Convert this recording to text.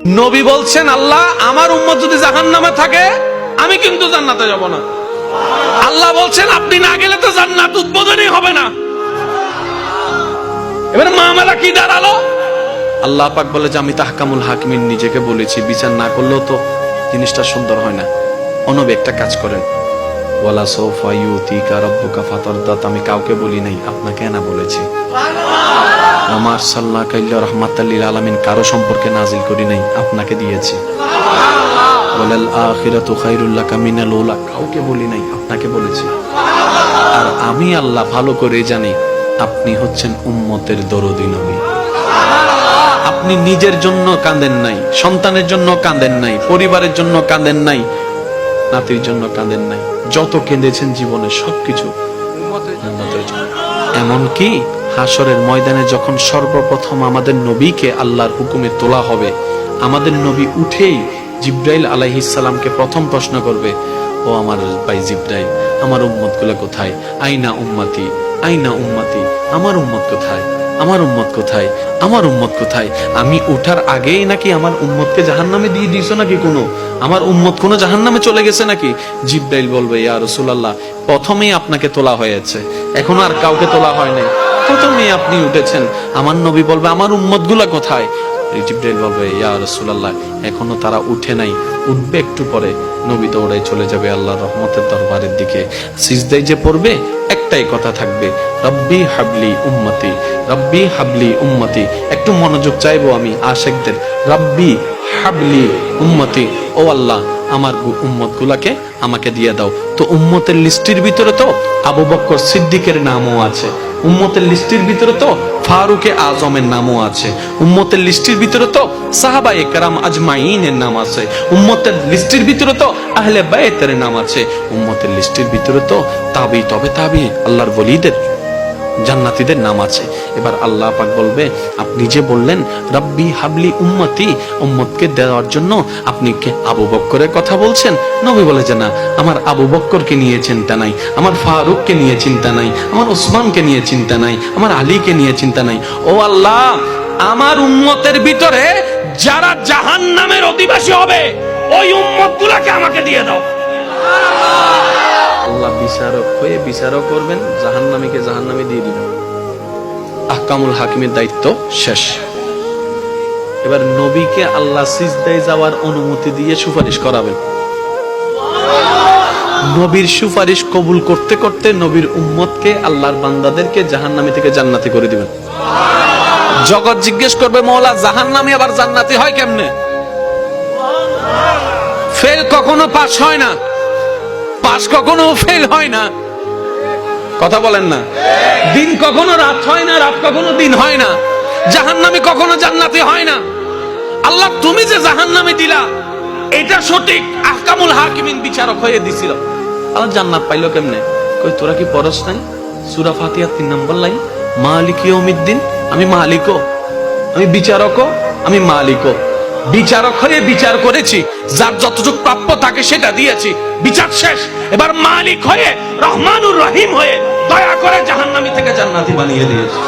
নবী বলছেন, আল্লাহ আমার উম্মত যদি জাহান্নামে থাকে আমি কিন্তু জান্নাতে যাব না। আল্লাহ বলছেন, আপনি না গেলে তো জান্নাত উদ্বোধনই হবে না। এবার মামলা কি দাঁড়ালো? আল্লাহ পাক বলে যে আমি তাহকামুল হাকিমিন নিজেকে বলেছি, বিচার না করলেও তো জিনিসটা সুন্দর হয় না। অনবে একটা কাজ করেন, ওয়ালা সাউফা ইউতিকা রাব্বুকা ফাতারদা, আমি কাউকে বলি নাই, আপনাকে না বলেছি। ওমা আরসালনাকা ইল্লা রাহমাতাল লিল আলামিন, কারো সম্পর্কে নাজিল করি নাই, আপনাকে দিয়েছি। ওয়ালাল আখিরাতু খায়রুল লাকা মিনাল উলা, কাউকে বলি নাই, আপনাকে বলেছি। আর আমি আল্লাহ ভালো করে জানি আপনি হচ্ছেন উম্মতের দরদি নবী। আপনি নিজের জন্য কাঁদেন নাই, সন্তানের জন্য কাঁদেন নাই, পরিবারের জন্য কাঁদেন নাই, নাতির জন্য কাঁদেন নাই, যত কেঁদেছেন জীবনে সবকিছু উম্মতের জন্য। এমনকি হাসরের ময়দানে যখন সর্বপ্রথম আমাদের নবীকে আল্লাহর হুকুমে তোলা হবে, আমাদের নবী উঠেই জিব্রাইল আলাইহিস সালামকে প্রথম প্রশ্ন করবে, ও আমার ভাই জিব্রাইল, আমার উম্মত গুলা কোথায়? আইনা উম্মতি, আইনা উম্মতি, আমার উম্মত কোথায়? আমার উম্মত কোথায়? আমার উম্মত কোথায়? আমি ওঠার আগেই নাকি আমার উম্মতকে জাহান্নামে দিয়ে দিয়েছো নাকি? আমার উম্মত কোনো জাহান্নামে চলে গেছে নাকি? জিব্রাইল বলবে, ইয়া রাসূলুল্লাহ, প্রথমেই আপনাকে তোলা হয়েছে, এখনো আর কাউকে তোলা হয় নাই, প্রথমেই আপনি উঠেছেন। আমার নবী বলবে, আমার উম্মত গুলা কোথায়? জিব্রাইল বলবে, ইয়া রাসূলুল্লাহ, এখনো তারা উঠে নাই, উঠবে একটু পরে। নবী দৌড়ায় চলে যাবে আল্লাহর রহমতের দরবারের দিকে। সিজদায় যে পড়বে, একটাই কথা থাকবে, রব্বি হাবলি উম্মতি, রব্বি হাবলি উম্মতি। একটু মনোযোগ চাইবো আমি আশিকদের, রব্বি হাবলি উম্মতি, ও আল্লাহ আমার উম্মত গুলাকে আমাকে দিয়ে দাও। তো উম্মতের লিস্টির ভিতরে তো আবু বকর সিদ্দিকের নামও আছে, উম্মতের লিস্টির ভিতরে তো ফারুকে আজমের নামও আছে, উম্মতের লিস্টির ভিতরে তো সাহাবায়ে কেরাম আজমাইনের নাম আছে, উম্মতের লিস্টির ভিতরে তো আহলে বাইতের নাম আছে, উম্মতের লিস্টির ভিতরে তো তাবি তবে তাবি আল্লাহর ওলিদের জান্নাতীদের নাম আছে। এবার আল্লাহ পাক বলবে, আপনি যে বললেন রব্বি হাবলি উম্মতি, উম্মতকে দেওয়ার জন্য আপনি কে আবু বকরের কথা বলছেন? নবী বলে যে না, আমার আবু বকরকে নিয়ে চিন্তা নাই, আমার ফারুককে নিয়ে চিন্তা নাই, আমার ওসমানকে নিয়ে চিন্তা নাই, আমার আলীকে নিয়ে চিন্তা নাই। ও আল্লাহ, আমার উম্মতের ভিতরে যারা জাহান্নামের অধিবাসী হবে ওই উম্মতগুলোকে আমাকে দিয়ে দাও। আল্লাহ বিচারক হয়ে বিচারক করবেন, জাহান্নামীকে জাহান্নামে দিয়ে দিবেন। আহকামুল হাকিমের দায়িত্ব শেষ। এবার নবীকে আল্লাহ সিজদায় যাওয়ার অনুমতি দিয়ে সুপারিশ করাবেন। নবীর সুপারিশ কবুল করতে করতে নবীর উম্মতকে, আল্লাহর বান্দাদেরকে জাহান্নামী থেকে জান্নাতি করে দিবেন। জগৎ জিজ্ঞেস করবে, মওলা জাহান্নামী আবার জান্নাতি হয় কেমনে? ফেল কখনো পাস হয় না, পাস কখনো ফেল হয় না, কথা বলেন না। দিন কখনো রাত হয় না, রাত কখনো দিন হয় না, জাহান্নামী কখনো জান্নাতি হয় না। আল্লাহ তুমি যে জাহান্নামে দিলা এটা সঠিক, আহকামুল হাকিমিন বিচারক হয়ে দিছিল। আল্লাহ জান্নাত পাইলো কেমনে? কই তোরা কি পড়স নাই সূরা ফাতিহা 3 নম্বর লাইন, মালিক ইয়াউমিদ্দিন, আমি মালিকও, আমি বিচারকও, আমি মালিকও। বিচারক হয়ে বিচার করেছি, যার যতটুকু প্রাপ্য তাকে সেটা দিয়েছি, বিচার শেষ। এবার মালিক হয়ে রহমানুর রহিম হয়ে দয়া করে জাহান্নামী থেকে জান্নাতি বানিয়ে দিয়েছি।